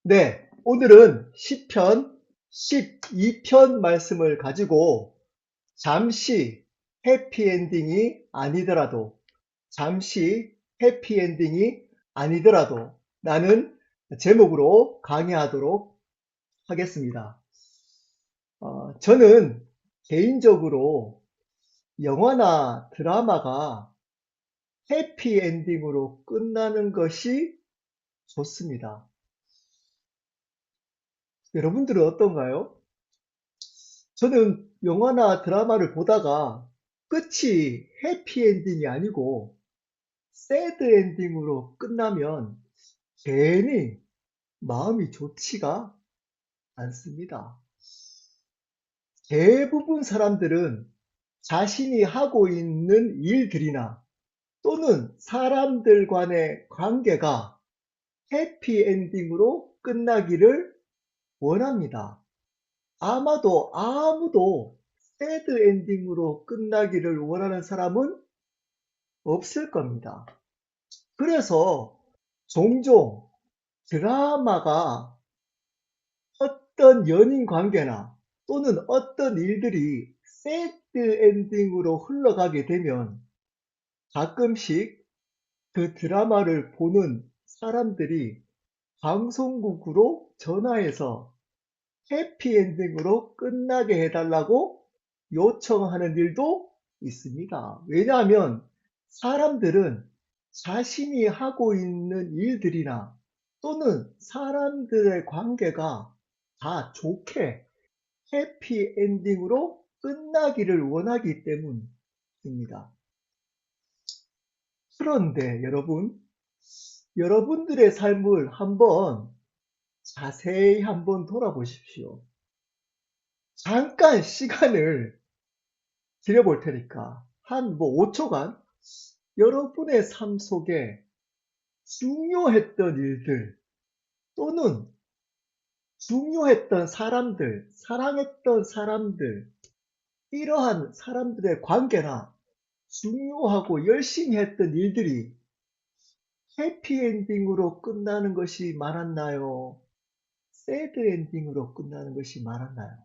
네, 오늘은 시편 12편 말씀을 가지고 잠시 해피엔딩이 아니더라도, 잠시 해피엔딩이 아니더라도 라는 제목으로 강의하도록 하겠습니다. 저는 개인적으로 영화나 드라마가 해피엔딩으로 끝나는 것이 좋습니다. 여러분들은 어떤가요? 저는 영화나 드라마를 보다가 끝이 해피엔딩이 아니고 새드 엔딩으로 끝나면 괜히 마음이 좋지가 않습니다. 대부분 사람들은 자신이 하고 있는 일들이나 또는 사람들 간의 관계가 해피엔딩으로 끝나기를 원합니다. 아마도 아무도 새드 엔딩으로 끝나기를 원하는 사람은 없을 겁니다. 그래서 종종 드라마가 어떤 연인 관계나 또는 어떤 일들이 새드 엔딩으로 흘러가게 되면 가끔씩 그 드라마를 보는 사람들이 방송국으로 전화해서 해피엔딩으로 끝나게 해달라고 요청하는 일도 있습니다. 왜냐하면 사람들은 자신이 하고 있는 일들이나 또는 사람들의 관계가 다 좋게 해피엔딩으로 끝나기를 원하기 때문입니다. 그런데 여러분들의 삶을 한번 자세히 한번 돌아보십시오. 잠깐 시간을 들여볼 테니까 한 5초간 여러분의 삶 속에 중요했던 일들 또는 중요했던 사람들, 사랑했던 사람들, 이러한 사람들의 관계나 중요하고 열심히 했던 일들이 해피엔딩으로 끝나는 것이 많았나요? 새드엔딩으로 끝나는 것이 많았나요?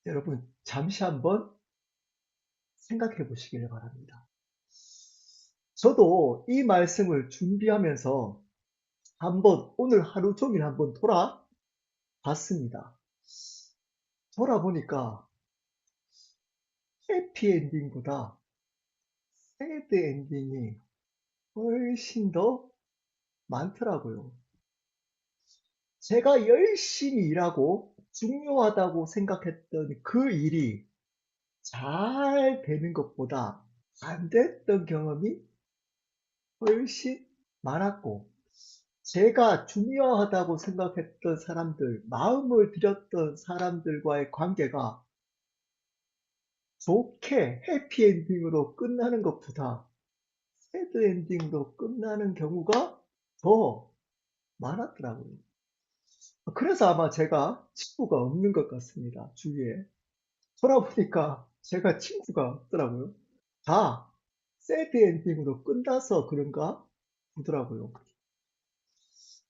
여러분 잠시 한번 생각해 보시길 바랍니다. 저도 이 말씀을 준비하면서 한번 오늘 하루 종일 한번 돌아봤습니다. 돌아보니까 해피엔딩보다 새드엔딩이 훨씬 더 많더라고요. 제가 열심히 일하고 중요하다고 생각했던 그 일이 잘 되는 것보다 안 됐던 경험이 훨씬 많았고, 제가 중요하다고 생각했던 사람들, 마음을 들였던 사람들과의 관계가 좋게 해피엔딩으로 끝나는 것보다 새드엔딩으로 끝나는 경우가 더 많았더라고요. 그래서 아마 제가 친구가 없는 것 같습니다, 주위에. 돌아보니까 제가 친구가 없더라고요. 다 새드엔딩으로 끝나서 그런가 보더라고요.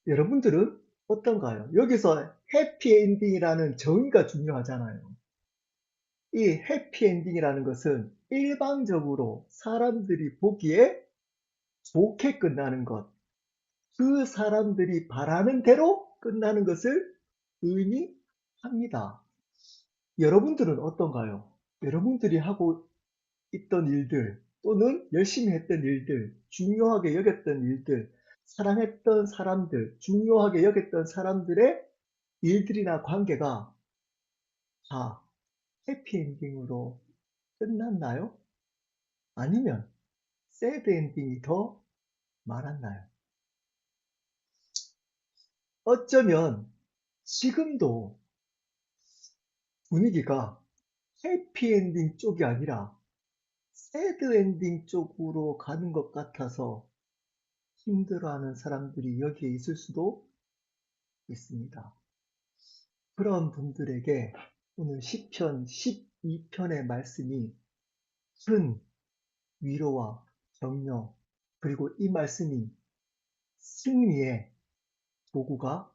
여러분들은 어떤가요? 여기서 해피엔딩이라는 정의가 중요하잖아요. 이 해피엔딩이라는 것은 일방적으로 사람들이 보기에 좋게 끝나는 것, 그 사람들이 바라는 대로 끝나는 것을 의미합니다. 여러분들은 어떤가요? 여러분들이 하고 있던 일들 또는 열심히 했던 일들, 중요하게 여겼던 일들, 사랑했던 사람들, 중요하게 여겼던 사람들의 일들이나 관계가 다 해피엔딩으로 끝났나요? 아니면 새드엔딩이 더 많았나요? 어쩌면 지금도 분위기가 해피엔딩 쪽이 아니라 새드엔딩 쪽으로 가는 것 같아서 힘들어하는 사람들이 여기에 있을 수도 있습니다. 그런 분들에게 오늘 시편 12편의 말씀이 큰 위로와 격려, 그리고 이 말씀이 승리의 도구가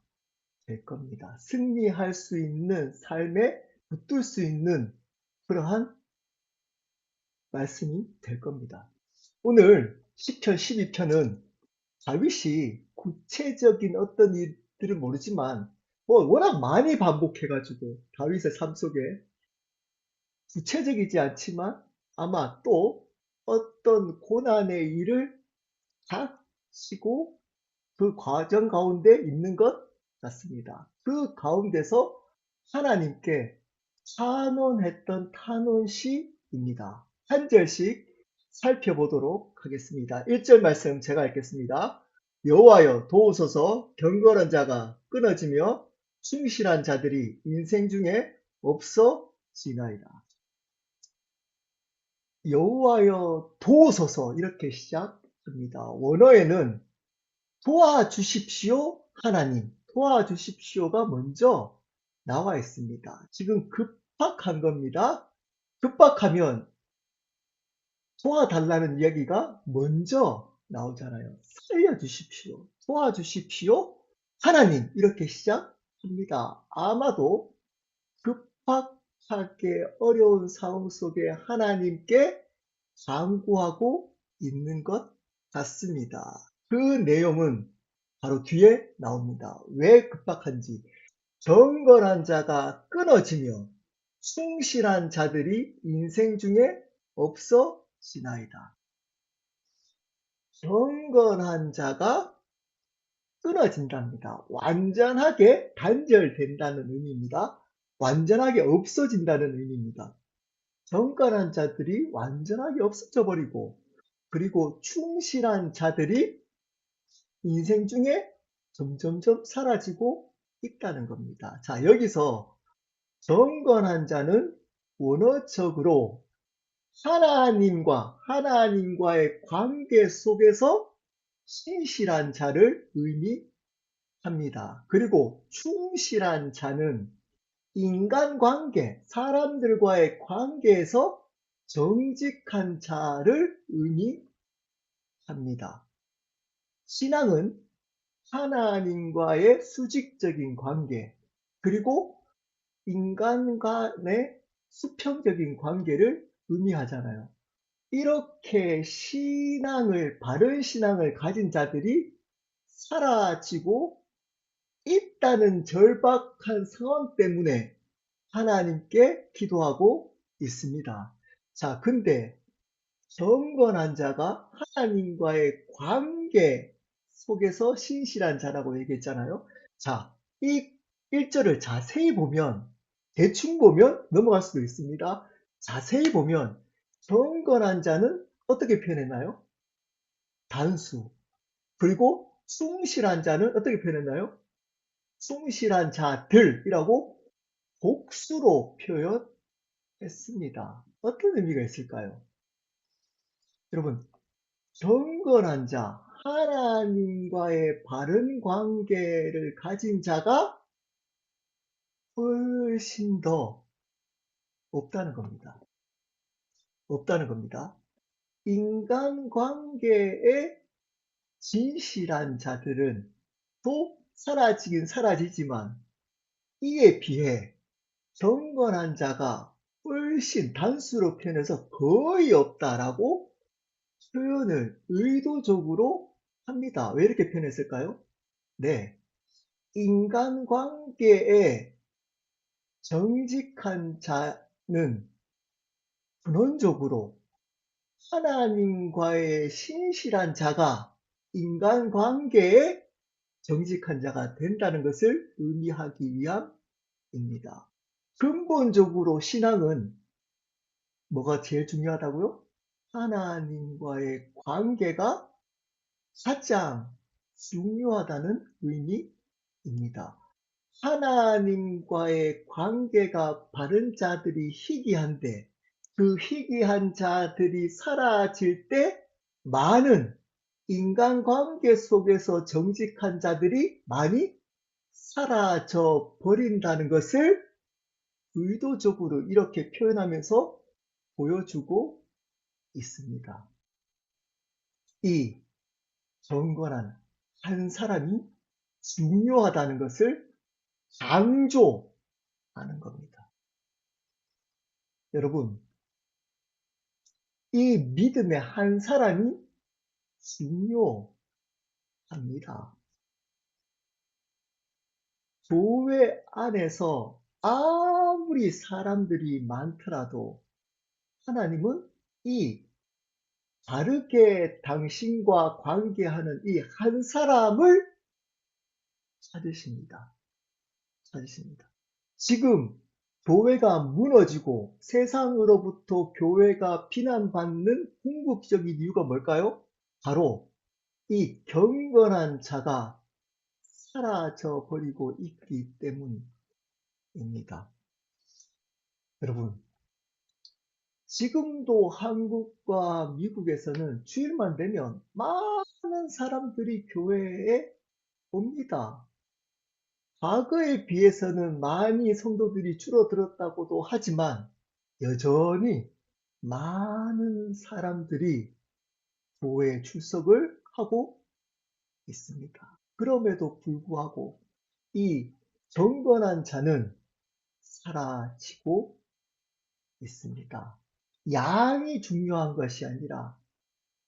될 겁니다. 승리할 수 있는 삶에 붙들 수 있는 그러한 말씀이 될 겁니다. 오늘 10편, 12편은 다윗이 구체적인 어떤 일들은 모르지만 워낙 많이 반복해가지고 다윗의 삶 속에 구체적이지 않지만 아마 또 어떤 고난의 일을 닥치고 그 과정 가운데 있는 것 같습니다. 그 가운데서 하나님께 찬원했던 탄원시입니다. 한 절씩 살펴보도록 하겠습니다. 1절 말씀 제가 읽겠습니다. 여호와여 도우소서 경건한 자가 끊어지며 충실한 자들이 인생 중에 없어지나이다. 여호와여 도우소서 이렇게 시작합니다. 원어에는 도와주십시오 하나님, 도와주십시오가 먼저 나와 있습니다. 지금 급박한 겁니다. 급박하면 도와달라는 이야기가 먼저 나오잖아요. 살려주십시오, 도와주십시오 하나님 이렇게 시작합니다. 아마도 급박하게 어려운 상황 속에 하나님께 간구하고 있는 것 같습니다. 그 내용은 바로 뒤에 나옵니다. 왜 급박한지. 경건한 자가 끊어지며 충실한 자들이 인생 중에 없어지나이다. 경건한 자가 끊어진답니다. 완전하게 단절된다는 의미입니다. 완전하게 없어진다는 의미입니다. 경건한 자들이 완전하게 없어져 버리고 그리고 충실한 자들이 인생 중에 점점점 사라지고 있다는 겁니다. 자, 여기서 경건한 자는 원어적으로 하나님과의 관계 속에서 신실한 자를 의미합니다. 그리고 충실한 자는 인간관계, 사람들과의 관계에서 정직한 자를 의미합니다. 신앙은 하나님과의 수직적인 관계, 그리고 인간 간의 수평적인 관계를 의미하잖아요. 이렇게 바른 신앙을 가진 자들이 사라지고 있다는 절박한 상황 때문에 하나님께 기도하고 있습니다. 자, 근데 경건한 자가 하나님과의 관계 속에서 신실한 자라고 얘기했잖아요. 자, 이 1절을 자세히 보면, 대충 보면 넘어갈 수도 있습니다. 자세히 보면 경건한 자는 어떻게 표현했나요? 단수. 그리고 충실한 자는 어떻게 표현했나요? 충실한 자들이라고 복수로 표현했습니다. 어떤 의미가 있을까요? 여러분, 경건한 자, 하나님과의 바른 관계를 가진 자가 훨씬 더 없다는 겁니다. 없다는 겁니다. 인간관계에 진실한 자들은 또 사라지긴 사라지지만 이에 비해 경건한 자가 훨씬 단수로 표현해서 거의 없다라고 표현을 의도적으로 합니다. 왜 이렇게 표현했을까요? 네. 인간관계에 정직한 자는 근원적으로 하나님과의 신실한 자가 인간관계에 정직한 자가 된다는 것을 의미하기 위함입니다. 근본적으로 신앙은 뭐가 제일 중요하다고요? 하나님과의 관계가 가장 중요하다는 의미입니다. 하나님과의 관계가 바른 자들이 희귀한데 그 희귀한 자들이 사라질 때 많은 인간관계 속에서 정직한 자들이 많이 사라져 버린다는 것을 의도적으로 이렇게 표현하면서 보여주고 있습니다. 이 경건한 한 사람이 중요하다는 것을 강조하는 겁니다. 여러분, 이 믿음의 한 사람이 중요합니다. 교회 안에서 아무리 사람들이 많더라도 하나님은 이 바르게 당신과 관계하는 이 한 사람을 찾으십니다. 찾으십니다. 지금 교회가 무너지고 세상으로부터 교회가 비난받는 궁극적인 이유가 뭘까요? 바로 이 경건한 자가 사라져 버리고 있기 때문입니다. 여러분, 지금도 한국과 미국에서는 주일만 되면 많은 사람들이 교회에 옵니다. 과거에 비해서는 많이 성도들이 줄어들었다고도 하지만 여전히 많은 사람들이 교회에 출석을 하고 있습니다. 그럼에도 불구하고 이 경건한 자는 사라지고 있습니다. 양이 중요한 것이 아니라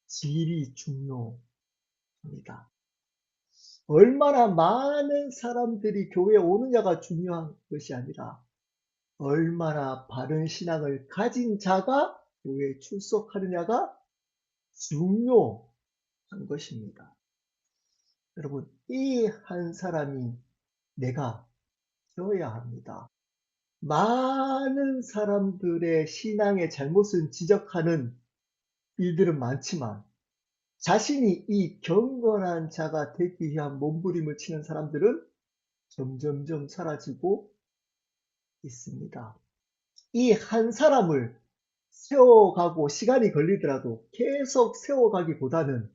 질이 중요합니다. 얼마나 많은 사람들이 교회에 오느냐가 중요한 것이 아니라 얼마나 바른 신앙을 가진 자가 교회에 출석하느냐가 중요한 것입니다. 여러분, 이 한 사람이 내가 되어야 합니다. 많은 사람들의 신앙의 잘못을 지적하는 일들은 많지만 자신이 이 경건한 자가 되기 위한 몸부림을 치는 사람들은 점점점 사라지고 있습니다. 이 한 사람을 세워가고 시간이 걸리더라도 계속 세워가기보다는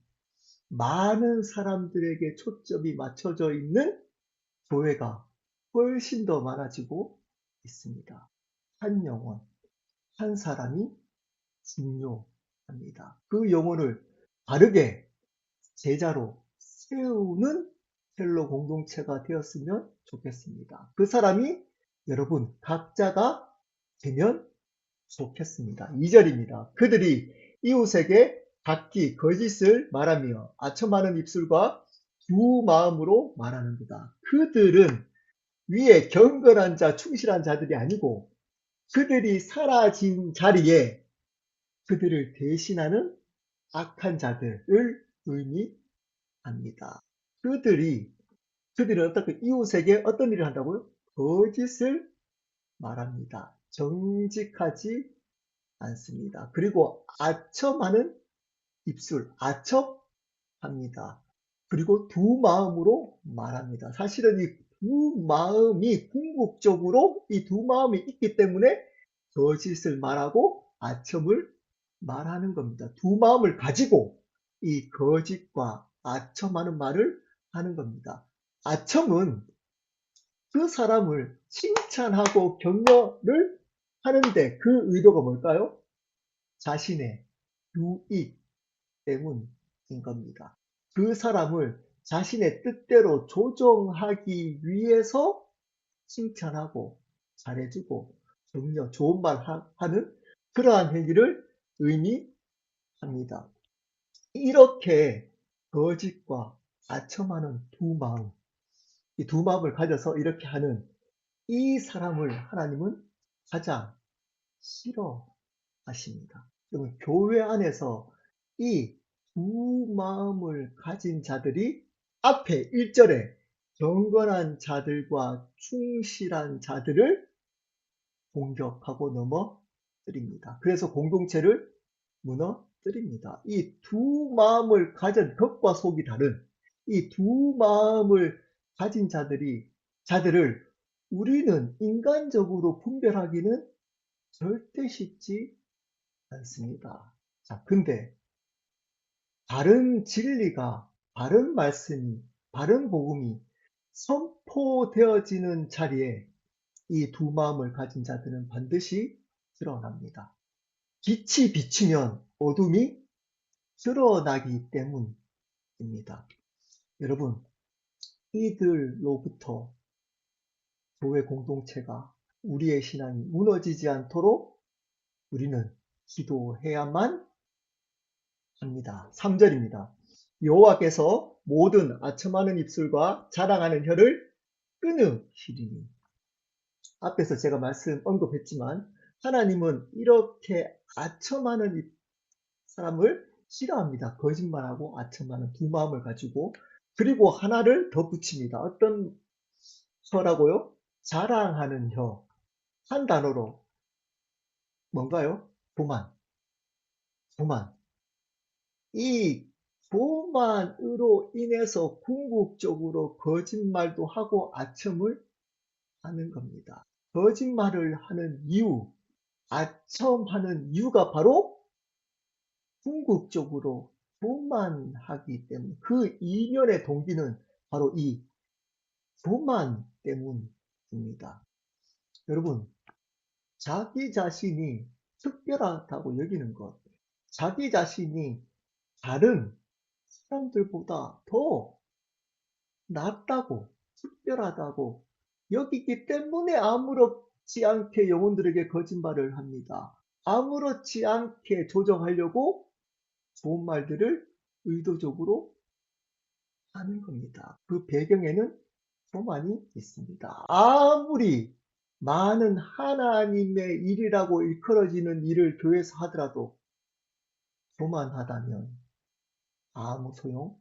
많은 사람들에게 초점이 맞춰져 있는 교회가 훨씬 더 많아지고 있습니다. 한 영혼, 한 사람이 중요합니다. 그 영혼을 바르게 제자로 세우는 헬로 공동체가 되었으면 좋겠습니다. 그 사람이 여러분 각자가 되면 좋겠습니다. 2절입니다. 그들이 이웃에게 각기 거짓을 말하며 아첨하는 입술과 두 마음으로 말하는도다. 그들은 위에 경건한 자, 충실한 자들이 아니고 그들이 사라진 자리에 그들을 대신하는 악한 자들을 의미합니다. 그들은 어떻게 이웃에게 어떤 일을 한다고요? 거짓을 말합니다. 정직하지 않습니다. 그리고 아첨하는 입술, 아첨합니다. 그리고 두 마음으로 말합니다. 사실은 이 두 마음이 궁극적으로 이 두 마음이 있기 때문에 거짓을 말하고 아첨을 말하는 겁니다. 두 마음을 가지고 이 거짓과 아첨하는 말을 하는 겁니다. 아첨은 그 사람을 칭찬하고 격려를 하는데 그 의도가 뭘까요? 자신의 유익 때문인 겁니다. 그 사람을 자신의 뜻대로 조정하기 위해서 칭찬하고 잘해주고 격려, 좋은 말 하는 그러한 행위를 의미합니다. 이렇게 거짓과 아첨하는 두 마음, 이 두 마음을 가져서 이렇게 하는 이 사람을 하나님은 가장 싫어하십니다. 그러면 교회 안에서 이 두 마음을 가진 자들이 앞에 1절에 경건한 자들과 충실한 자들을 공격하고 넘어뜨립니다. 그래서 공동체를 무너뜨립니다. 이 두 마음을 가진 겉과 속이 다른 이 두 마음을 가진 자들을 우리는 인간적으로 분별하기는 절대 쉽지 않습니다. 자, 근데 바른 진리가, 바른 말씀이, 바른 복음이 선포되어지는 자리에 이 두 마음을 가진 자들은 반드시 드러납니다. 빛이 비치면 어둠이 드러나기 때문입니다. 여러분, 이들로부터 교회 공동체가 우리의 신앙이 무너지지 않도록 우리는 기도해야만 합니다. 3절입니다. 여호와께서 모든 아첨하는 입술과 자랑하는 혀를 끊으시리니. 앞에서 제가 언급했지만 하나님은 이렇게 아첨하는 사람을 싫어합니다. 거짓말하고 아첨하는 두 마음을 가지고. 그리고 하나를 더 붙입니다. 어떤 혀라고요? 자랑하는 혀. 한 단어로 뭔가요? 교만. 교만. 이 교만으로 인해서 궁극적으로 거짓말도 하고 아첨을 하는 겁니다. 거짓말을 하는 이유, 아첨하는 이유가 바로 궁극적으로 교만하기 때문, 그 이면의 동기는 바로 이 교만 때문입니다. 여러분, 자기 자신이 특별하다고 여기는 것, 자기 자신이 다른 사람들보다 더 낫다고, 특별하다고 여기기 때문에 아무렇지 않게 영혼들에게 거짓말을 합니다. 아무렇지 않게 조정하려고 좋은 말들을 의도적으로 하는 겁니다. 그 배경에는 교만이 있습니다. 아무리 많은 하나님의 일이라고 일컬어지는 일을 교회에서 하더라도 교만하다면 아무 소용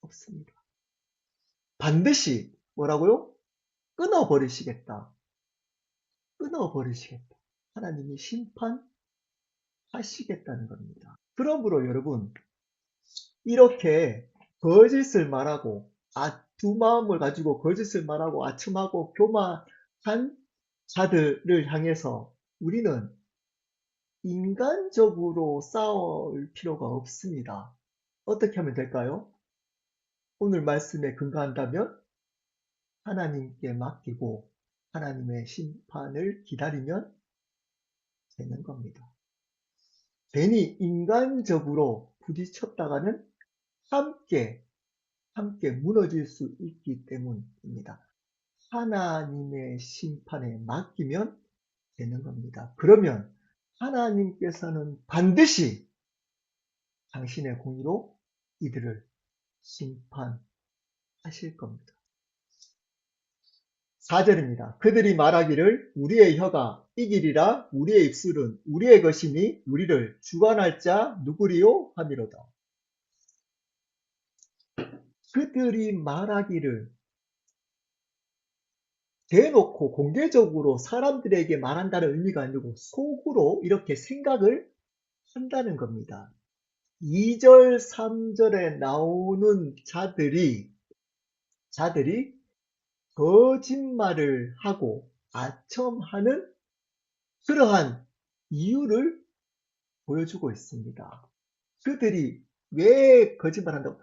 없습니다. 반드시 뭐라고요? 끊어버리시겠다. 끊어버리시겠다. 하나님이 심판하시겠다는 겁니다. 그러므로 여러분, 이렇게 거짓을 말하고 두 마음을 가지고 거짓을 말하고 아첨하고 교만한 자들을 향해서 우리는 인간적으로 싸울 필요가 없습니다. 어떻게 하면 될까요? 오늘 말씀에 근거한다면 하나님께 맡기고 하나님의 심판을 기다리면 되는 겁니다. 괜히 인간적으로 부딪혔다가는 함께 무너질 수 있기 때문입니다. 하나님의 심판에 맡기면 되는 겁니다. 그러면 하나님께서는 반드시 당신의 공의로 이들을 심판하실 겁니다. 4절입니다. 그들이 말하기를 우리의 혀가 이기리라 우리의 입술은 우리의 것이니 우리를 주관할 자 누구리요 하미로다. 그들이 말하기를 대놓고 공개적으로 사람들에게 말한다는 의미가 아니고 속으로 이렇게 생각을 한다는 겁니다. 2절, 3절에 나오는 자들이 거짓말을 하고 아첨하는 그러한 이유를 보여주고 있습니다. 그들이 왜 거짓말한다고?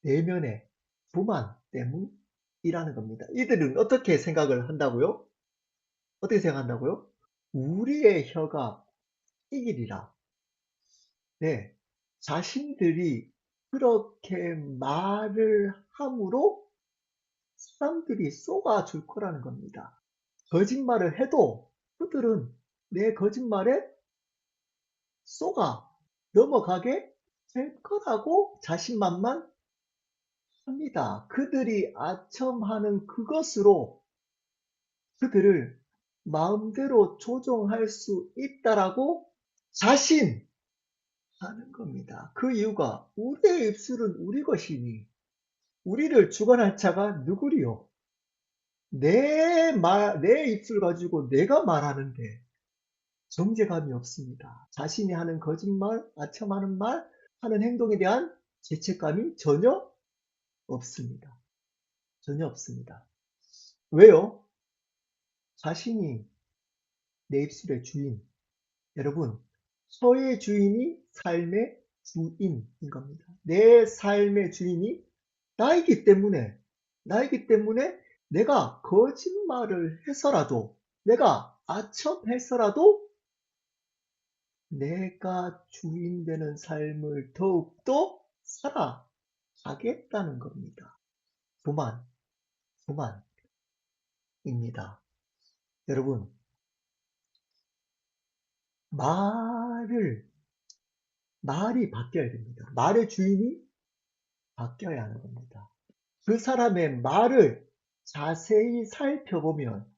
내면의 교만 때문이라는 겁니다. 이들은 어떻게 생각을 한다고요? 어떻게 생각한다고요? 우리의 혀가 이기리라. 네, 자신들이 그렇게 말을 함으로 사람들이 쏘아줄 거라는 겁니다. 거짓말을 해도 그들은 내 거짓말에 쏘가 넘어가게 될 거라고 자신만만 합니다. 그들이 아첨하는 그것으로 그들을 마음대로 조종할 수 있다라고 자신하는 겁니다. 그 이유가 우리의 입술은 우리 것이니 우리를 주관할 자가 누구리요? 내 입술 가지고 내가 말하는데 정죄감이 없습니다. 자신이 하는 거짓말, 아첨하는 말, 하는 행동에 대한 죄책감이 전혀 없습니다. 전혀 없습니다. 왜요? 자신이 내 입술의 주인. 여러분, 혀의 주인이 삶의 주인인 겁니다. 내 삶의 주인이 나이기 때문에 내가 거짓말을 해서라도, 내가 아첨해서라도 내가 주인 되는 삶을 더욱더 살아가겠다는 겁니다. 교만, 교만입니다. 여러분, 말이 바뀌어야 됩니다. 말의 주인이 바뀌어야 하는 겁니다. 그 사람의 말을 자세히 살펴보면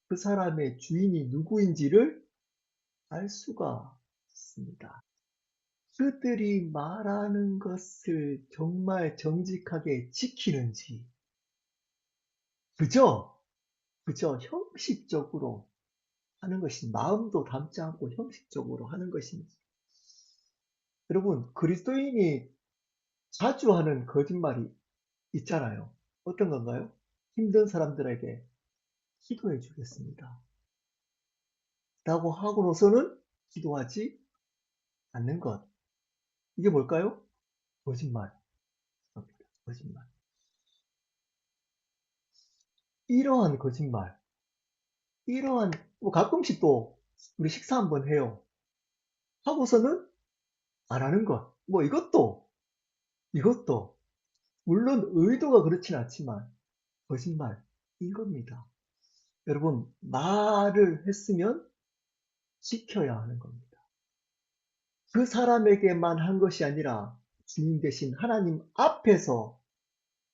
그 사람의 주인이 누구인지를 알 수가 있습니다. 그들이 말하는 것을 정말 정직하게 지키는지, 그저 형식적으로 하는 것인지, 마음도 담지 않고 형식적으로 하는 것인지. 여러분, 그리스도인이 자주 하는 거짓말이 있잖아요. 어떤 건가요? 힘든 사람들에게 기도해 주겠습니다. 라고 하고로서는 기도하지 않는 것. 이게 뭘까요? 거짓말. 거짓말. 이러한 거짓말. 뭐 가끔씩 또 우리 식사 한번 해요. 하고서는 안 하는 것. 뭐 이것도 물론 의도가 그렇진 않지만 거짓말인 겁니다. 여러분, 말을 했으면 지켜야 하는 겁니다. 그 사람에게만 한 것이 아니라 주님 대신 하나님 앞에서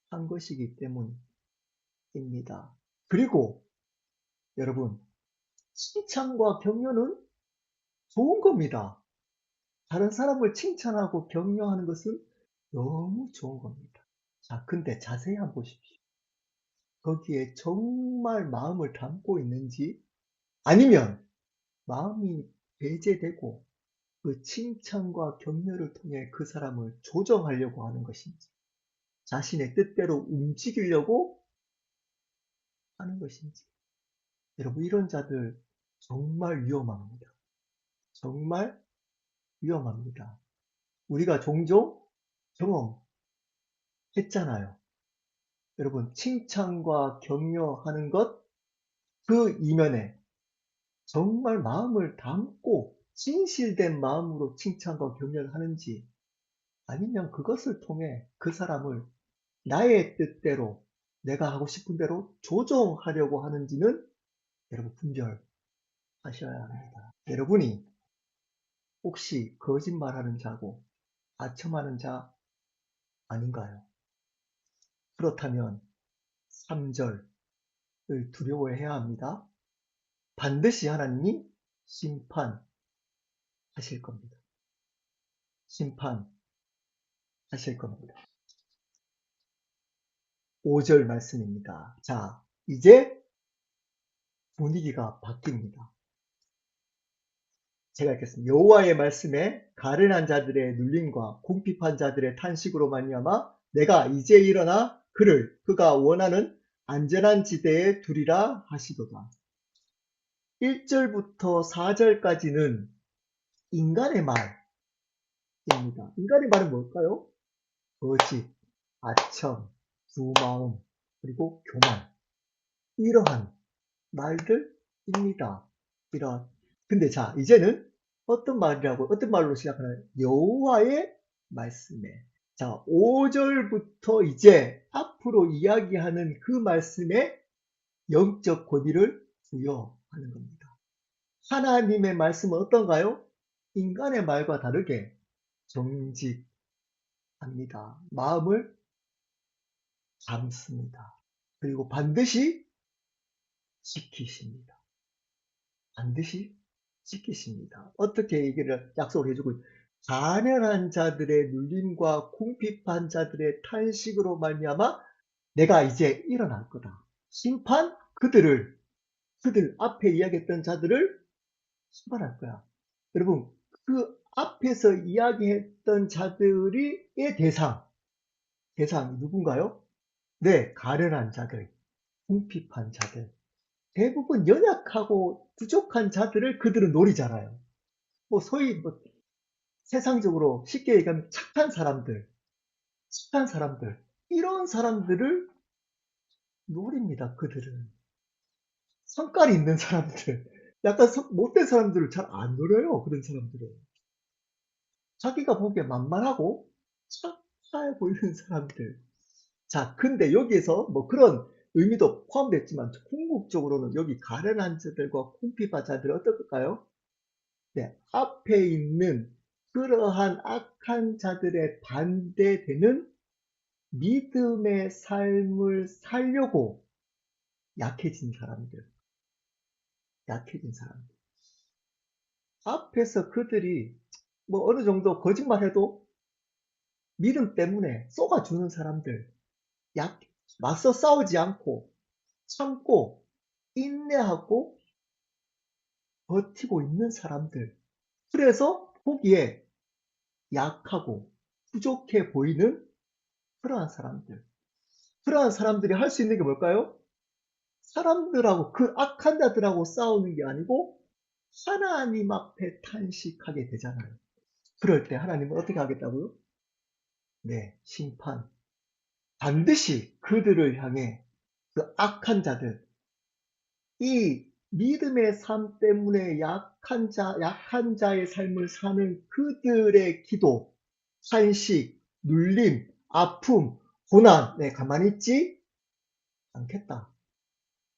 한 것이기 때문입니다. 그리고 여러분, 칭찬과 격려는 좋은 겁니다. 다른 사람을 칭찬하고 격려하는 것은 너무 좋은 겁니다. 자, 근데 자세히 한번 보십시오. 거기에 정말 마음을 담고 있는지 아니면 마음이 배제되고 그 칭찬과 격려를 통해 그 사람을 조정하려고 하는 것인지 자신의 뜻대로 움직이려고 하는 것인지. 여러분, 이런 자들 정말 위험합니다. 정말 위험합니다. 우리가 종종 경험했잖아요. 여러분, 칭찬과 격려하는 것, 그 이면에 정말 마음을 담고 진실된 마음으로 칭찬과 격려를 하는지 아니면 그것을 통해 그 사람을 나의 뜻대로 내가 하고 싶은 대로 조정하려고 하는지는 여러분 분별하셔야 합니다. 여러분이 혹시 거짓말하는 자고 아첨하는 자 아닌가요? 그렇다면 3절을 두려워해야 합니다. 반드시 하나님이 심판하실 겁니다. 심판하실 겁니다. 5절 말씀입니다. 자, 이제 분위기가 바뀝니다. 제가 읽겠습니다. 여호와의 말씀에 가련한 자들의 눌림과 궁핍한 자들의 탄식으로 말미암아 내가 이제 일어나 그가 원하는 안전한 지대에 두리라 하시도다. 1절부터 4절까지는 인간의 말입니다. 인간의 말은 뭘까요? 거짓, 아첨, 두마음, 그리고 교만. 이러한 말들입니다. 근데 자, 이제는 어떤 말로 시작하나요? 여호와의 말씀에. 자, 5절부터 이제 앞으로 이야기하는 그 말씀에 영적 권위를 부여하는 겁니다. 하나님의 말씀은 어떤가요? 인간의 말과 다르게 정직합니다. 마음을 담습니다. 그리고 반드시 지키십니다. 반드시 지키십니다. 어떻게 얘기를 약속을 해주고 가련한 자들의 눌림과 궁핍한 자들의 탄식으로 말미암아 내가 이제 일어날 거다. 심판 그들 앞에 이야기했던 자들을 심판할 거야. 여러분, 그 앞에서 이야기했던 자들의 대상이 누군가요? 네, 가련한 자들, 궁핍한 자들. 대부분 연약하고 부족한 자들을 그들은 노리잖아요. 뭐 소위 세상적으로 쉽게 얘기하면 착한 사람들, 이런 사람들을 노립니다. 그들은 성깔이 있는 사람들, 약간 못된 사람들을 잘 안 노려요. 그런 사람들은 자기가 보기에 만만하고 착해 보이는 사람들, 자, 근데 여기에서 뭐 그런 의미도 포함됐지만 궁극적으로는 여기 가련한 자들과 궁핍한 자들은 어떨까요? 네, 앞에 있는 그러한 악한 자들의 반대되는 믿음의 삶을 살려고 약해진 사람들, 약해진 사람들. 앞에서 그들이 뭐 어느 정도 거짓말해도 믿음 때문에 쏘아주는 사람들, 약, 맞서 싸우지 않고 참고 인내하고 버티고 있는 사람들. 그래서 보기에 약하고 부족해 보이는 그러한 사람들. 그러한 사람들이 할 수 있는 게 뭘까요? 사람들하고 그 악한 자들하고 싸우는 게 아니고 하나님 앞에 탄식하게 되잖아요. 그럴 때 하나님은 어떻게 하겠다고요? 네, 심판. 반드시 그들을 향해 그 악한 자들, 이 믿음의 삶 때문에 약한 자의 삶을 사는 그들의 기도, 탄식, 눌림, 아픔, 고난, 네, 가만히 있지 않겠다.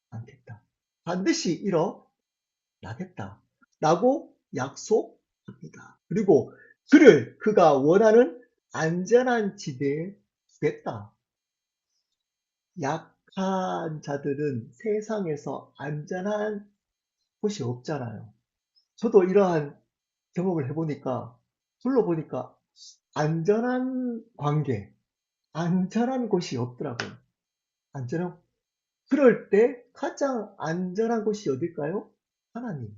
않겠다. 반드시 일어나겠다. 라고 약속합니다. 그리고 그가 원하는 안전한 지대에 두겠다. 약한 자들은 세상에서 안전한 곳이 없잖아요. 저도 이러한 경험을 해보니까, 둘러보니까 안전한 관계, 안전한 곳이 없더라고요. 안전한, 그럴 때 가장 안전한 곳이 어딜까요? 하나님.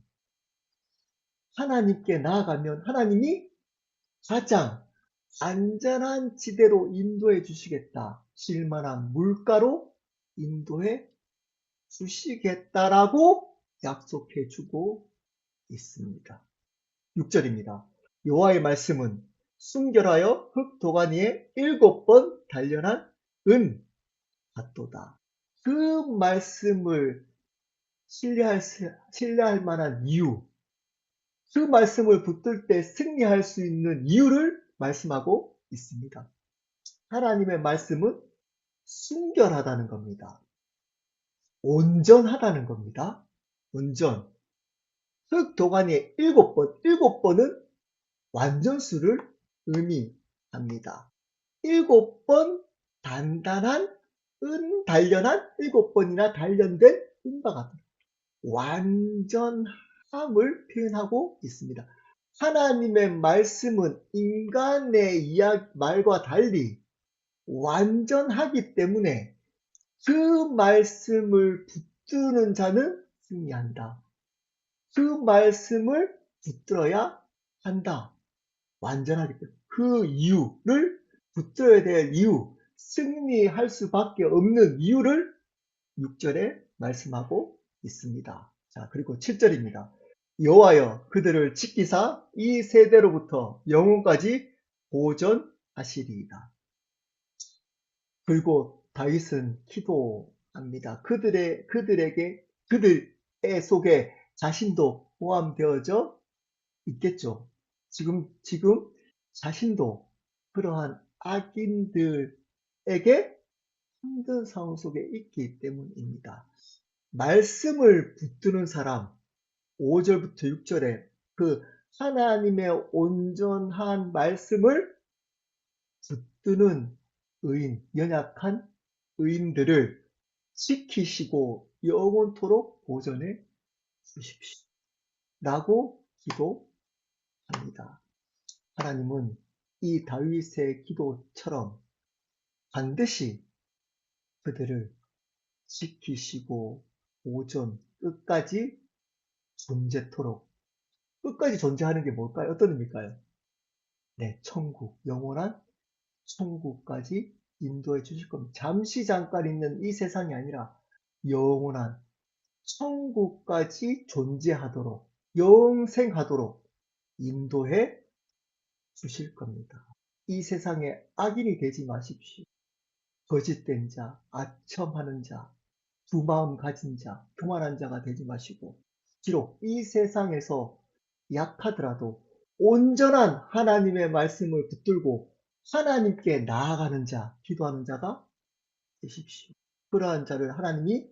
하나님께 나아가면 하나님이 가장 안전한 지대로 인도해 주시겠다. 쉴만한 물가로 인도해 주시겠다라고 약속해 주고 있습니다. 6절입니다. 여호와의 말씀은 순결하여 흙 도가니에 7번 단련한 은 같도다. 그 말씀을 신뢰할 만한 이유, 그 말씀을 붙들 때 승리할 수 있는 이유를 말씀하고 있습니다. 하나님의 말씀은 순결하다는 겁니다. 온전하다는 겁니다. 온전. 흙 도가니에 7번, 7번은 완전수를 의미합니다. 7번 단단한 단련한 7번이나 단련된 은과 같은 완전함을 표현하고 있습니다. 하나님의 말씀은 인간의 말과 달리 완전하기 때문에 그 말씀을 붙드는 자는 승리한다. 그 말씀을 붙들어야 한다. 완전하기 때문에 그 이유를 붙들어야 될 이유, 승리할 수밖에 없는 이유를 6절에 말씀하고 있습니다. 자, 그리고 7절입니다. 여호와여 그들을 지키사 이 세대로부터 영혼까지 보존하시리이다. 그리고 다윗은 기도합니다. 그들의 속에 자신도 포함되어져 있겠죠. 지금 자신도 그러한 악인들에게 힘든 상황 속에 있기 때문입니다. 말씀을 붙드는 사람, 5절부터 6절에 그 하나님의 온전한 말씀을 붙드는 연약한 의인들을 지키시고 영원토록 보존해 주십시오. 라고 기도합니다. 하나님은 이 다윗의 기도처럼 반드시 그들을 지키시고 끝까지 존재토록, 끝까지 존재하는 게 뭘까요? 어떤 의미일까요? 네, 천국, 영원한 천국까지 인도해 주실 겁니다. 잠깐 있는 이 세상이 아니라 영원한 천국까지 존재하도록, 영생하도록 인도해 주실 겁니다. 이 세상에 악인이 되지 마십시오. 거짓된 자, 아첨하는 자, 두 마음 가진 자, 교만한 자가 되지 마시고, 비록 이 세상에서 약하더라도 온전한 하나님의 말씀을 붙들고 하나님께 나아가는 자, 기도하는 자가 되십시오. 그러한 자를 하나님이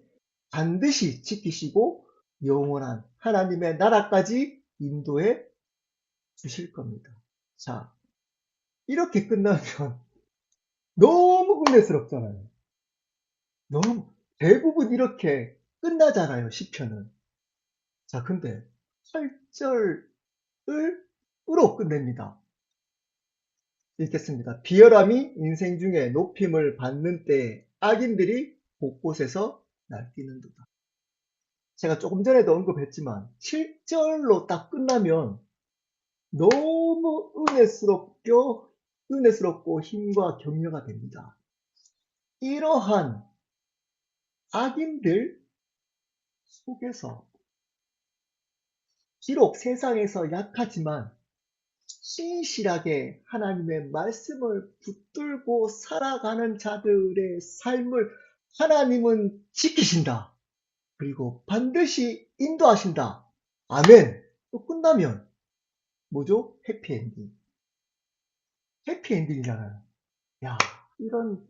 반드시 지키시고 영원한 하나님의 나라까지 인도해 주실 겁니다. 자, 이렇게 끝나면 너무 은혜스럽잖아요. 너무 대부분 이렇게 끝나잖아요, 시편은. 자, 근데 8절을 으로 끝냅니다. 읽겠습니다. 비열함이 인생 중에 높임을 받는 때 악인들이 곳곳에서 날뛰는도다. 제가 조금 전에도 언급했지만 7절로 딱 끝나면 너무 은혜스럽고 힘과 격려가 됩니다. 이러한 악인들 속에서 비록 세상에서 약하지만 신실하게 하나님의 말씀을 붙들고 살아가는 자들의 삶을 하나님은 지키신다. 그리고 반드시 인도하신다. 아멘. 또 끝나면 뭐죠? 해피엔딩. 해피엔딩이잖아요. 야, 이런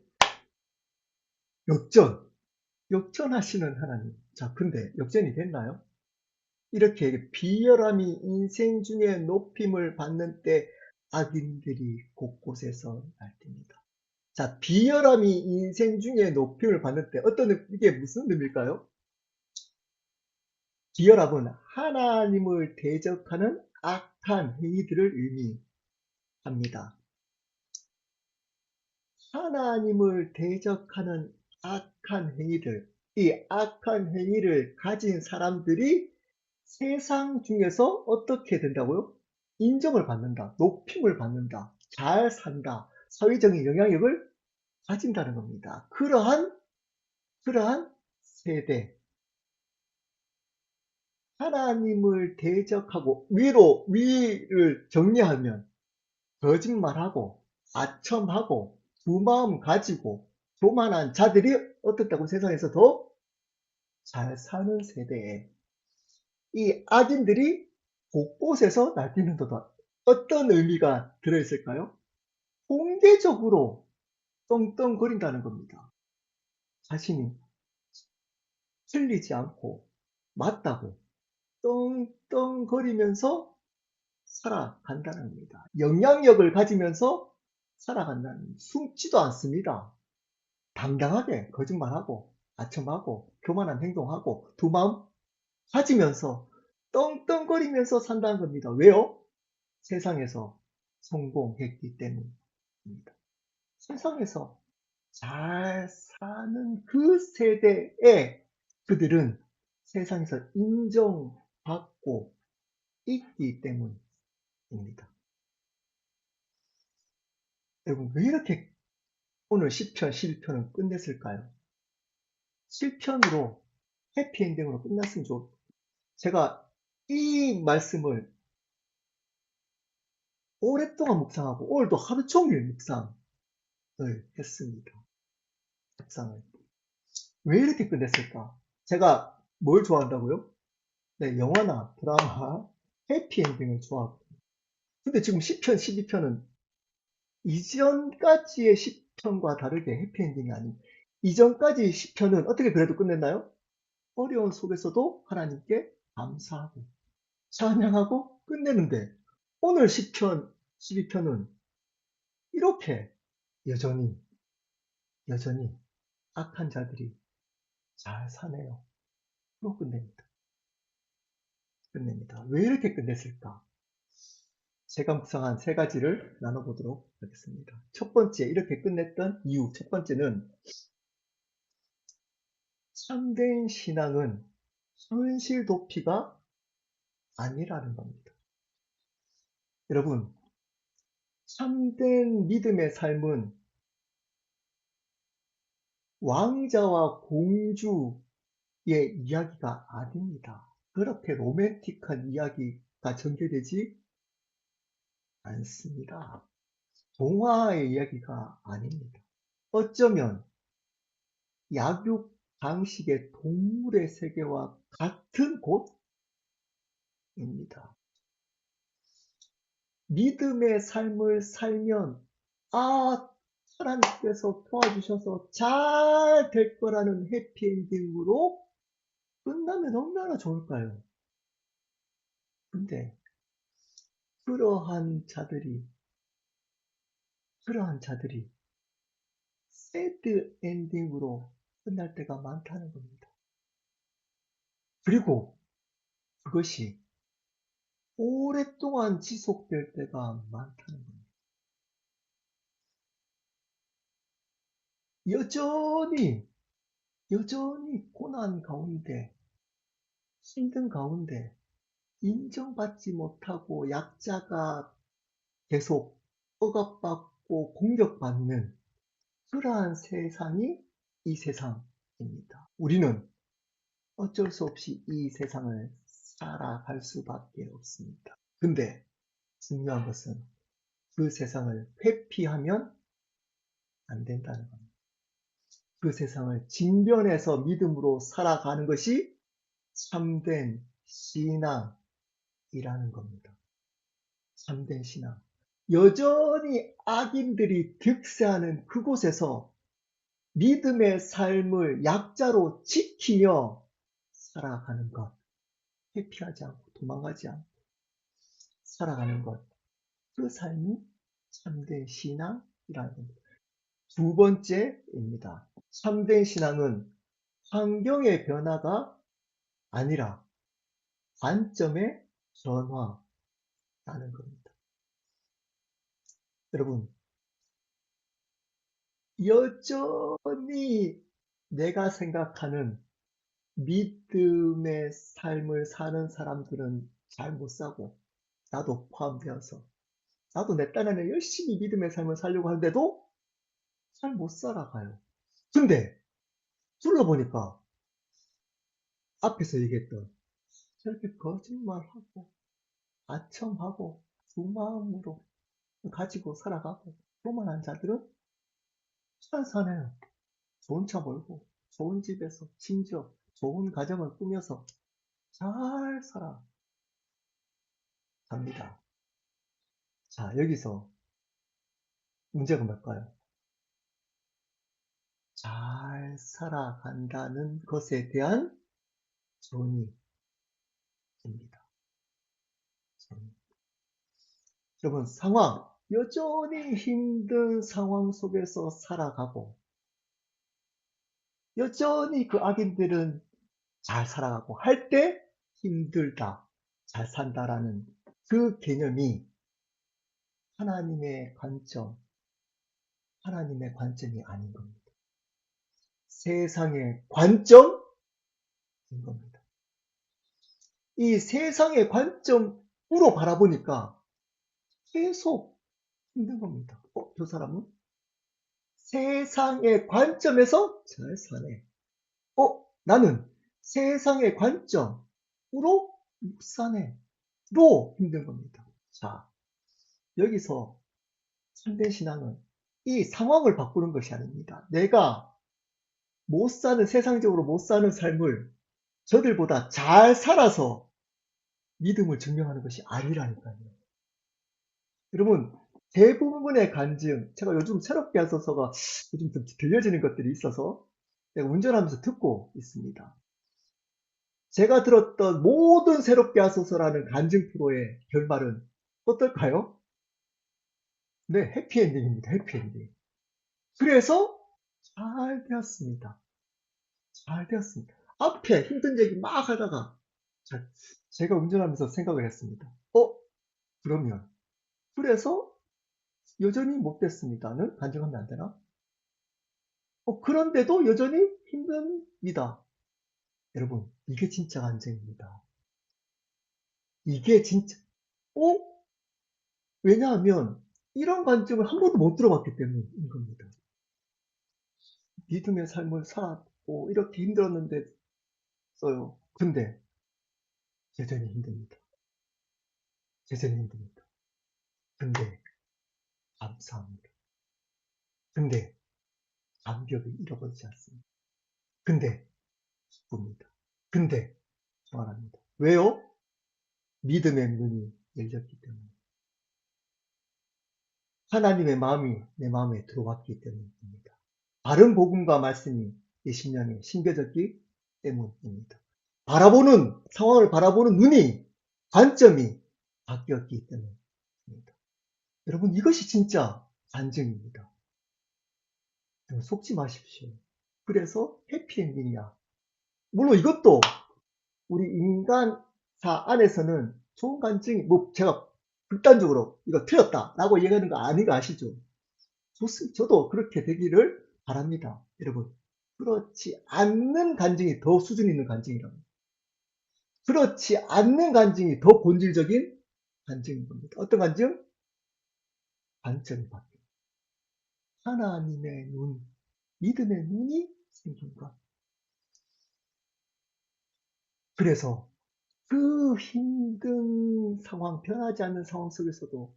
역전하시는 하나님. 자, 근데 역전이 됐나요? 이렇게 비열함이 인생 중에 높임을 받는 때 악인들이 곳곳에서 날뜁니다. 자, 비열함이 인생 중에 높임을 받는 때 이게 무슨 의미일까요? 비열함은 하나님을 대적하는 악한 행위들을 의미합니다. 하나님을 대적하는 악한 행위들, 이 악한 행위를 가진 사람들이 세상 중에서 어떻게 된다고요? 인정을 받는다, 높임을 받는다, 잘 산다, 사회적인 영향력을 가진다는 겁니다. 그러한 세대, 하나님을 대적하고 위를 정리하면 거짓말하고 아첨하고 두 마음 가지고 교만한 자들이 어떻다고 세상에서 더 잘 사는 세대에 이 악인들이 곳곳에서 날뛰는 도다. 어떤 의미가 들어있을까요? 공개적으로 떵떵거린다는 겁니다. 자신이 틀리지 않고 맞다고 떵떵거리면서 살아간다는 겁니다. 영향력을 가지면서 살아간다는, 숨지도 않습니다. 당당하게 거짓말하고 아첨하고 교만한 행동하고 두 마음 가지면서 떵떵거리면서 산다는 겁니다. 왜요? 세상에서 성공했기 때문입니다. 세상에서 잘 사는 그 세대에 그들은 세상에서 인정받고 있기 때문입니다. 여러분, 왜 이렇게 오늘 10편, 11편은 끝냈을까요? 7편으로 해피엔딩으로 끝났으면 좋. 제가 이 말씀을 오랫동안 묵상하고 오늘도 하루 종일 묵상을 했습니다. 묵상을. 왜 이렇게 끝냈을까? 제가 뭘 좋아한다고요? 네, 영화나 드라마 해피엔딩을 좋아하고. 근데 지금 10편, 12편은 이전까지의 10편과 다르게 해피엔딩이 아닌, 이전까지 10편은 어떻게 그래도 끝냈나요? 어려운 속에서도 하나님께 감사하고 찬양하고 끝내는데 오늘 10편, 12편은 이렇게 여전히 악한 자들이 잘 사네요. 또 끝냅니다. 왜 이렇게 끝냈을까? 제가 묵상한 세 가지를 나눠보도록 하겠습니다. 첫 번째, 이렇게 끝냈던 이유. 첫 번째는 참된 신앙은 현실 도피가 아니라는 겁니다. 여러분, 참된 믿음의 삶은 왕자와 공주의 이야기가 아닙니다. 그렇게 로맨틱한 이야기가 전개되지 않습니다. 동화의 이야기가 아닙니다. 어쩌면 약육 방식의 동물의 세계와 같은 곳입니다. 믿음의 삶을 살면, 아, 하나님께서 도와주셔서 잘 될 거라는 해피엔딩으로 끝나면 얼마나 좋을까요? 근데 그러한 자들이 새드 엔딩으로 끝날 때가 많다는 겁니다. 그리고 그것이 오랫동안 지속될 때가 많다는 겁니다. 여전히 고난 가운데, 힘든 가운데 인정받지 못하고 약자가 계속 억압받고 공격받는 그러한 세상이 이 세상입니다. 우리는 어쩔 수 없이 이 세상을 살아갈 수밖에 없습니다. 근데 중요한 것은 그 세상을 회피하면 안 된다는 겁니다. 그 세상을 직면해서 믿음으로 살아가는 것이 참된 신앙이라는 겁니다. 참된 신앙. 여전히 악인들이 득세하는 그곳에서 믿음의 삶을 약자로 지키며 살아가는 것. 회피하지 않고 도망가지 않고 살아가는 것. 그 삶이 참된 신앙이라는 겁니다. 두 번째입니다. 참된 신앙은 환경의 변화가 아니라 관점의 변화라는 겁니다. 여러분, 여전히 내가 생각하는 믿음의 삶을 사는 사람들은 잘 못 사고, 나도 포함되어서, 나도 내 딴에는 열심히 믿음의 삶을 살려고 하는데도 잘 못 살아가요. 근데 둘러보니까 앞에서 얘기했던 저렇게 거짓말하고 아첨하고 두 마음으로 가지고 살아가고 교만한 자들은 잘 사네요. 좋은 차 몰고 좋은 집에서 심지어 좋은 가정을 꾸며서 잘 살아갑니다. 자, 여기서 문제가 뭘까요? 잘 살아간다는 것에 대한 정의입니다. 정의. 여러분, 여전히 힘든 상황 속에서 살아가고, 여전히 그 악인들은 잘 살아가고 할 때 힘들다, 잘 산다라는 그 개념이 하나님의 관점이 아닌 겁니다. 세상의 관점인 겁니다. 이 세상의 관점으로 바라보니까 계속 힘든 겁니다. 저 사람은 세상의 관점에서 잘 사네. 나는 세상의 관점으로 못 사네. 로 힘든 겁니다. 자, 여기서 참된 신앙은 이 상황을 바꾸는 것이 아닙니다. 내가 세상적으로 못 사는 삶을 저들보다 잘 살아서 믿음을 증명하는 것이 아니라니까요. 여러분, 대부분의 간증, 제가 요즘 새롭게 하소서가 요즘 좀 들려지는 것들이 있어서 내가 운전하면서 듣고 있습니다. 제가 들었던 모든 새롭게 하소서라는 간증 프로의 결말은 어떨까요? 네, 해피엔딩입니다. 해피엔딩. 그래서 잘 되었습니다. 잘 되었습니다. 앞에 힘든 얘기 막 하다가 제가 운전하면서 생각을 했습니다. 그러면 그래서 여전히 못 됐습니다는 간증하면 안 되나? 그런데도 여전히 힘듭니다. 여러분, 이게 진짜 간증입니다. 이게 진짜, 어? 왜냐하면 이런 간증을 한 번도 못 들어봤기 때문인 겁니다. 믿음의 삶을 살았고 이렇게 힘들었는데 써요. 근데 여전히 힘듭니다. 여전히 힘듭니다. 근데 감사합니다. 근데 감격을 잃어버리지 않습니다. 근데 기쁩니다. 근데 평안합니다. 왜요? 믿음의 문이 열렸기 때문에. 하나님의 마음이 내 마음에 들어왔기 때문입니다. 바른 복음과 말씀이 내 심령에 심겨졌기 때문입니다. 상황을 바라보는 눈이, 관점이 바뀌었기 때문입니다. 여러분, 이것이 진짜 반증입니다. 속지 마십시오. 그래서 해피엔딩이야. 물론 이것도 우리 인간사 안에서는 좋은 간증이, 제가 극단적으로 이거 틀렸다라고 얘기하는 거 아닌 거 아시죠? 저도 그렇게 되기를 바랍니다. 여러분, 그렇지 않는 간증이 더 수준 있는 간증이라고. 그렇지 않는 간증이 더 본질적인 간증인 겁니다. 어떤 간증? 관점이 바뀌어요. 하나님의 눈, 믿음의 눈이 생긴 것. 그래서 그 힘든 상황, 변하지 않는 상황 속에서도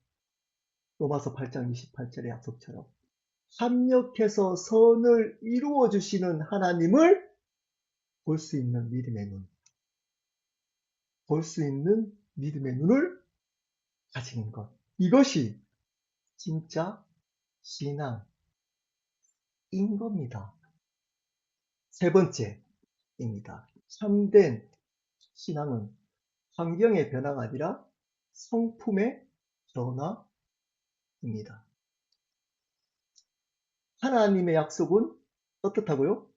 로마서 8장 28절의 약속처럼 합력해서 선을 이루어 주시는 하나님을 볼 수 있는 믿음의 눈, 볼 수 있는 믿음의 눈을 가지는 것. 이것이 진짜 신앙인 겁니다. 세 번째입니다. 참된 신앙은 환경의 변화가 아니라 성품의 변화입니다. 하나님의 약속은 어떻다고요?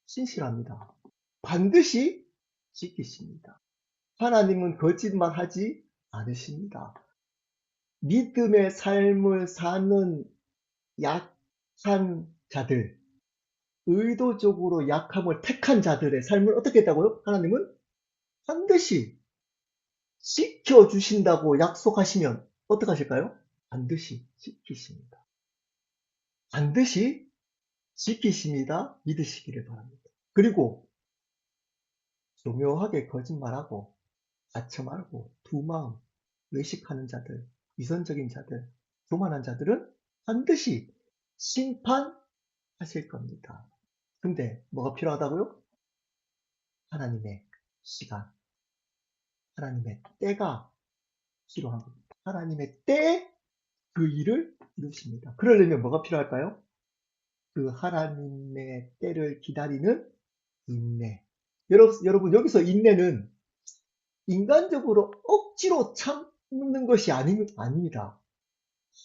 신실합니다. 반드시 지키십니다. 하나님은 거짓말하지 않으십니다. 믿음의 삶을 사는 약한 자들, 의도적으로 약함을 택한 자들의 삶을 어떻게 했다고요? 하나님은 반드시 지켜주신다고 약속하시면 어떻게 하실까요? 반드시 지키십니다. 반드시 지키십니다. 믿으시기를 바랍니다. 그리고 교묘하게 거짓말하고 가처말하고 두마음, 외식하는 자들, 위선적인 자들, 교만한 자들은 반드시 심판하실 겁니다. 근데 뭐가 필요하다고요? 하나님의 시간, 하나님의 때가 필요한 겁니다. 하나님의 때에 그 일을 이루십니다. 그러려면 뭐가 필요할까요? 그 하나님의 때를 기다리는 인내. 여러분, 여기서 인내는 인간적으로 억지로 참는 것이 아닙니다.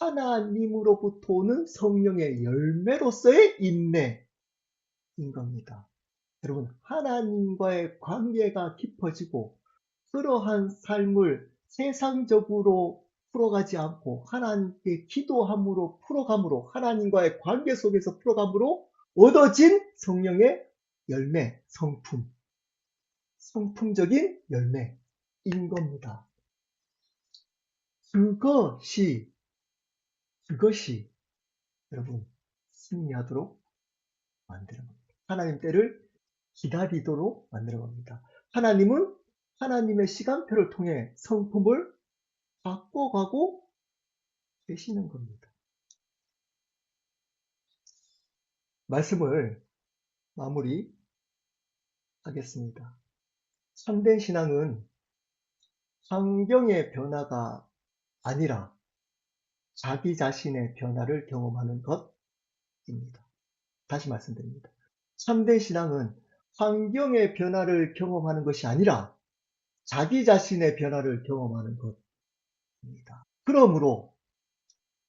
하나님으로부터 오는 성령의 열매로서의 인내인 겁니다. 여러분, 하나님과의 관계가 깊어지고 그러한 삶을 세상적으로 풀어가지 않고 하나님께 기도함으로 풀어감으로 하나님과의 관계 속에서 풀어감으로 얻어진 성령의 열매, 성품적인 열매인 겁니다. 그것이 여러분 승리하도록 만드는 겁니다. 하나님 때를 기다리도록 만드는 겁니다. 하나님은 하나님의 시간표를 통해 성품을 바꿔가고 계시는 겁니다. 말씀을 마무리하겠습니다. 참된 신앙은 환경의 변화가 아니라 자기 자신의 변화를 경험하는 것입니다. 다시 말씀드립니다. 참된 신앙은 환경의 변화를 경험하는 것이 아니라 자기 자신의 변화를 경험하는 것입니다. 그러므로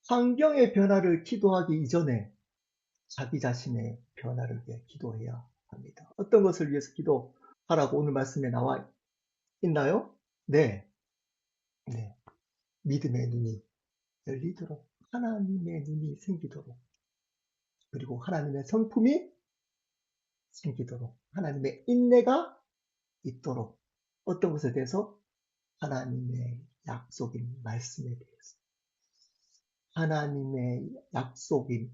환경의 변화를 기도하기 이전에 자기 자신의 변화를 위해 기도해야 합니다. 어떤 것을 위해서 기도하라고 오늘 말씀에 나와 있나요? 네. 믿음의 눈이 열리도록, 하나님의 눈이 생기도록, 그리고 하나님의 성품이 생기도록, 하나님의 인내가 있도록, 어떤 것에 대해서? 하나님의 약속인 말씀에 대해서. 하나님의 약속인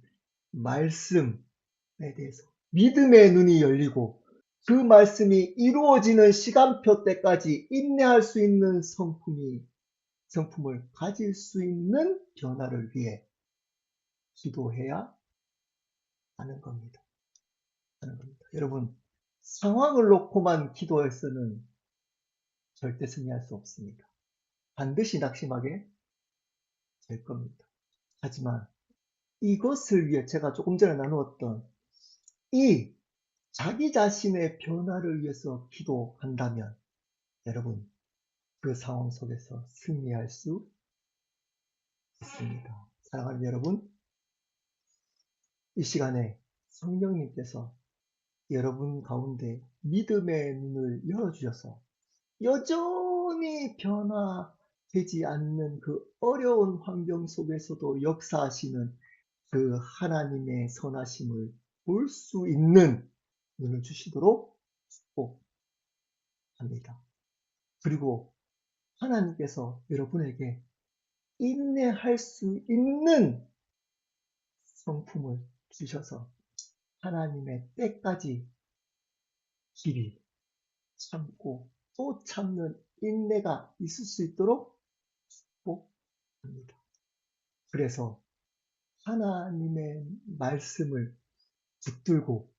말씀에 대해서 믿음의 눈이 열리고 그 말씀이 이루어지는 시간표 때까지 인내할 수 있는 성품을 가질 수 있는 변화를 위해 기도해야 하는 겁니다. 여러분, 상황을 놓고만 기도해서는 절대 승리할 수 없습니다. 반드시 낙심하게 될 겁니다. 하지만 이것을 위해 제가 조금 전에 나누었던 이 자기 자신의 변화를 위해서 기도한다면 여러분 그 상황 속에서 승리할 수 있습니다. 사랑하는 여러분, 이 시간에 성령님께서 여러분 가운데 믿음의 눈을 열어주셔서 여전히 변화되지 않는 그 어려운 환경 속에서도 역사하시는 그 하나님의 선하심을 볼 수 있는 눈을 주시도록 축복합니다. 그리고 하나님께서 여러분에게 인내할 수 있는 성품을 주셔서 하나님의 때까지 길이 참고 또 참는 인내가 있을 수 있도록 축복합니다. 그래서 하나님의 말씀을 붙들고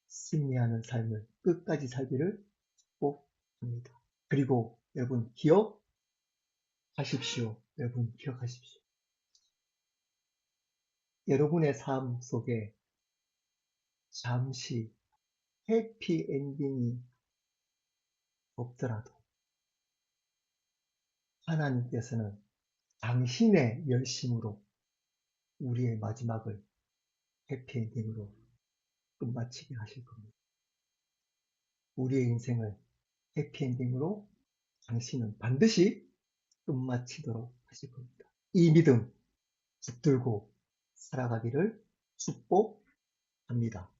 승리하는 삶을 끝까지 살기를 축복합니다. 그리고 여러분 기억하십시오. 여러분 기억하십시오. 여러분의 삶 속에 잠시 해피엔딩이 없더라도 하나님께서는 당신의 열심으로 우리의 마지막을 해피엔딩으로 끝마치게 하실 겁니다. 우리의 인생을 해피엔딩으로 당신은 반드시 끝마치도록 하실 겁니다. 이 믿음 붙들고 살아가기를 축복합니다.